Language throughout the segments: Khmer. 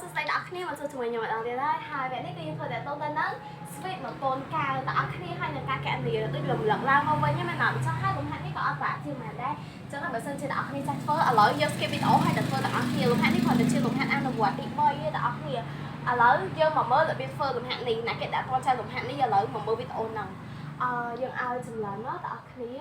សួស្តីអ្នកគ្នាមកជួបជាមួយខ្ញុំម្ដងទៀតហើយវគ្គនេះគឺយើងធ្វើតែតទៅនឹង sweet មកកូនកៅអ្នកគ្នាហើយនឹងការកណនីដូចរំលឹកឡើងមកវិញហ្នឹងមែនអត់ចឹងហើយលំហាត់នេះក៏អត់ប្រាក់ជាមែនដែរចឹងបើសិនជាអ្នកគ្នាចាស់ធ្វើឥឡូវយើង skip វីដេអូហើយតែធ្វើទាំងអស់គ្នាលំហាត់នេះគ្រាន់តែជាលំហាត់អនុវត្តទី3ទេអ្នកគ្នាឥឡូវយើងមកមើលរបៀបធ្វើលំហាត់នេះអ្នកគេដាក់តចែលំហាត់នេះឥឡូវមកមើលវីដេអូហ្នឹងយើងឲ្យចម្លើយមកអ្នកគ្នា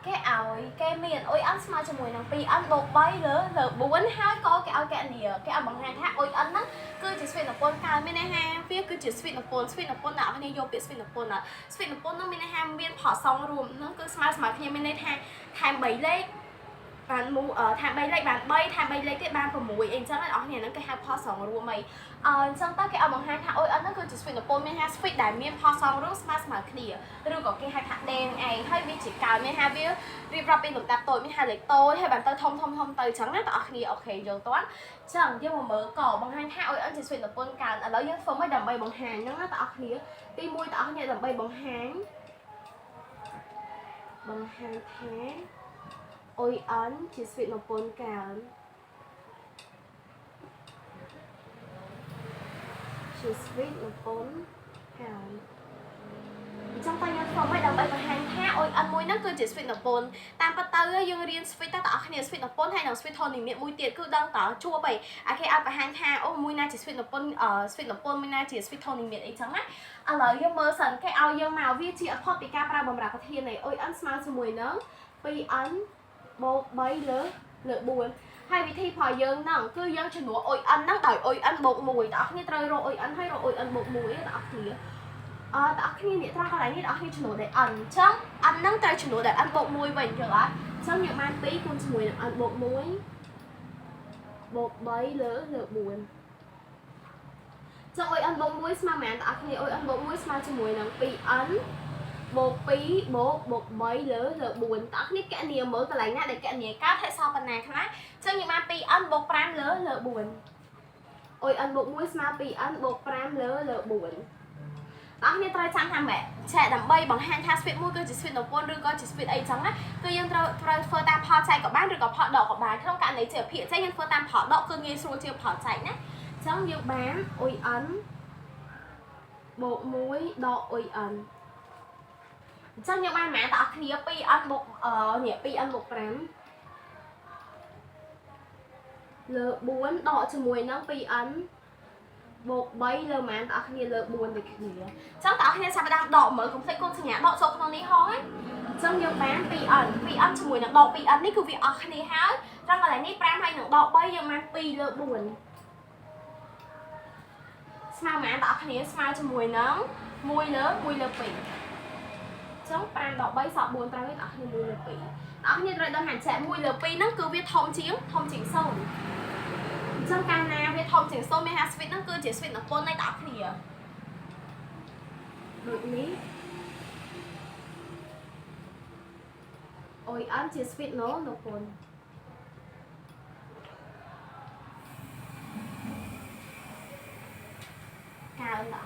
គេឲ្យគេមានអុយអិនស្មើជាមួយនឹង 2n បូក3លើ4ហើយក៏គេឲ្យកណនីគេឲ្យបង្ហាញថាអុយអិនហ្នឹងគឺជាស្វេតនពន្ធកើតមានន័យថាវាគឺជាស្វេតនពន្ធអ្នកគ្នាយកពាក្យស្វេតនពន្ធស្វេតនពន្ធហ្នឹងមានន័យថាមានផលសងរួមហ្នឹងគឺស្មើគ្នាមានន័យថាថែម3លេខបានថែម3លេខបាន3ថែម3លេខទៀតបាន6អីចឹងអ្នកនរហ្នឹងគេហៅផលសងរួមអីអញ្ចឹងតើគេឲ្យបង្ហាញថាអុយអិនហ្នឹងគឺជាស្វេតនពន្ធមានថាស្វេតដែលមានផលសងរួមស្មើគ្នាឬក៏គេហៅថាដេនឯងហើយវាជាកើតមានថាវារៀបរាប់ពីលំដាប់តូចមានថាលេខតូចហើយបានទៅធំទៅចឹងណាបងប្អូនអូខេយល់តើចឹងយើងមកមើលកបង្ហាញថាអុយអិនជាស្វេតនពន្ធកើតឥឡូវយើងធ្វើមិនដើម្បីបង្ហាញហ្នឹងណាបងប្អូនទី1បងប្អូនដើម្បីបង្ហាញថាអុយអិនជាស្វេតនពន្ធកើតជាស្វេតនពន្ធកើតចង់តែយើងធ្វើមិនដើម្បីបង្ហាញថាអុយអិនមួយហ្នឹងគឺជាស្វេតនពន្ធតាមពិតទៅយើងរៀនស្វេតតែបងប្អូនស្វេតនពន្ធហើយនឹងស្វេតធននិមិត្តមួយទៀតគឺដឹងតើជួបអីអាគេឲ្យបង្ហាញថាអូមួយណាជាស្វេតនពន្ធមួយណាជាស្វេតធននិមិត្តអីចឹងណាឥឡូវយើងមើលសិនគេឲ្យយើងមកវាជាអត់ផុតពីការប្រើបម្រើប្រធាននៃអុយអិនស្មើជាមួយនឹង 2n បូក3លើ4ហើយវិធីរបស់យើងហ្នឹងគឺយើងជំនួសអុយអិនហ្នឹងដោយអុយអិនបូក1បងប្អូនត្រូវរកអុយអិនហើយរកអុយអិនបូក1បងប្អូនបងប្អូននេះត្រង់កន្លែងនេះបងប្អូនជំនួសដោយ n អញ្ចឹង n ហ្នឹងត្រូវជំនួសដោយ n បូក1វិញយល់អត់អញ្ចឹងយើងបាន2គុណជាមួយនឹង n បូក1បូក3លើ4ចឹងអុយ n បូក1ស្មើមែនបងប្អូនអុយ n បូក1ស្មើជាមួយនឹង 2n បូក2បូក3លើ4បងប្អូនកណនីមើលកន្លែងណាដែលកណនីកើតហេតុសល់ប៉ុណ្ណាខ្លះអញ្ចឹងយើងបាន 2n បូក5លើ4អុយ n បូក1ស្មើ 2n បូក5លើ4បងត្រូវចាំថាម៉េចឆែដើម្បីបង្ហាញថាស្វេតមួយគឺជាស្វេតនពន្ធឬក៏ជាស្វេតអីចឹងណាគឺយើងត្រូវធ្វើតាមផលចែកក៏បានឬក៏ផលដកក៏បានក្នុងករណីជាភាគចែកយើងធ្វើតាមផលដកគឺងាយស្រួលជាងផលចែកណាអញ្ចឹងយើងបានអុយ n បូក1ដកអុយ n អញ្ចឹងយើងបានម៉ានបងប្អូន 2n បូក2n បូក5លើ4ដកជាមួយនឹង 2n បូក3លើម៉ានបងប្អូនលើ4ដូចគ្នាអញ្ចឹងបងប្អូនចាប់ផ្ដើមដកមើលកុំភ្លេចកូនសញ្ញាដកចូលក្នុងនេះហងណាអញ្ចឹងយើងបាន 2n ជាមួយនឹងដក 2n នេះគឺវាអស់គ្នាហើយត្រង់កន្លែងនេះ5ហើយនឹងដក3យើងបាន2លើ4ស្មើម៉ានបងប្អូនស្មើជាមួយនឹង1លើ2ចឹង5ដក3សល់4ត្រូវទេបងប្អូន1លើ2បងប្អូនត្រូវដឹងថាចែក1លើ2ហ្នឹងគឺវាធំជាង0អញ្ចឹងកាលណាវាធំជាង0មានថាស្វីតហ្នឹងគឺជាស្វីតនពន្ធនៃបងប្អូនដូចនេះអុយ n ជាស្វីតនពន្ធកើតបង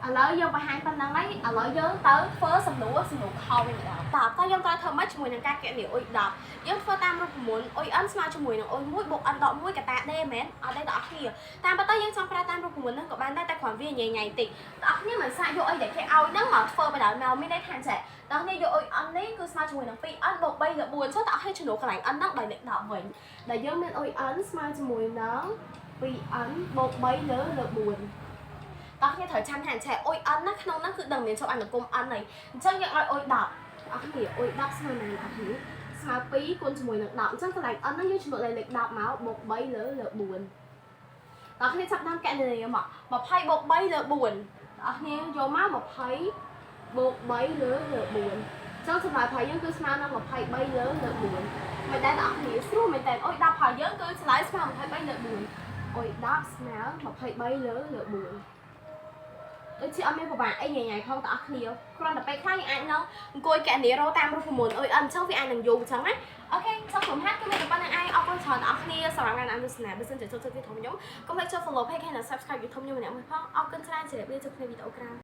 ឥឡូវយើងបង្ហាញប៉ុណ្ណឹងហើយឥឡូវយើងទៅធ្វើសំណួរខវិញម្ដងតើយើងត្រូវធ្វើម៉េចជាមួយនឹងការគណនាអុយ10យើងធ្វើតាមរូបមន្តអុយ n ស្មើជាមួយនឹងអុយ1បូក n ដក1កតាដេមែនអត់ទេបងប្អូនតាមប៉ុន្តែយើងចង់ប្រើតាមរូបមន្តហ្នឹងក៏បានដែរតែគ្រាន់វាញ៉ៃតិចបងប្អូនមិនសាកយកអីដែលគេឲ្យហ្នឹងមកធ្វើបណ្ដោយមានន័យថាចេះបងប្អូនយកអុយ n នេះគឺស្មើជាមួយនឹង 2n បូក3លើ4ចុះបងប្អូនជំនួសកន្លែង n ហ្នឹងដោយលេខ10វិញដែលយើងមានអុយ n ស្មើជាមួយនឹង 2n បូក3លើ4តោះគ្នាត្រូវចាំថាឆែអុយ n ណាក្នុងហ្នឹងគឺដឹងមានចូលអនុគម n ហើយអញ្ចឹងយើងឲ្យអុយ10បងប្អូនអុយ10ស្មើនឹងបងប្អូនស្មើ2គុណជាមួយនឹង10អញ្ចឹងកន្លែង n ហ្នឹងយើងជំនួសលេខ10មកបូក3លើ4បងប្អូនចាប់ដើមកណនីមក20បូក3លើ4បងប្អូនយកមក20បូក3លើ4អញ្ចឹងចម្លើយរបស់យើងគឺស្មើនឹង23លើ4មិនដែរបងប្អូនស្រួលមែនតើអុយ10របស់យើងគឺឆ្លើយស្មើ23លើ4អុយ10ស្មើ23លើ4ដូចជាអត់មានពិបាកអីញ៉ៃផងបងប្អូនគ្រាន់តែពេលខ្លះយើងអាចនឹងអង្គុយកណនីរោតាមរូបមន្តអុយ n អញ្ចឹងវាអាចនឹងយូរអញ្ចឹងណាអូខេចង់ក្រុមហាត់គឺមានតែប៉ុណ្្នឹងឯងអរគុណច្រើនបងប្អូនសម្រាប់ការអនុស្សាវរីយ៍បើសិនជាចូលចិត្តវីដេអូខ្ញុំកុំភ្លេចចុច follow page ហើយនិង subscribe YouTube ខ្ញុំម្នាក់មួយផងអរគុណច្រើនជម្រាបលាជួបគ្នាវីដេអូក្រោយ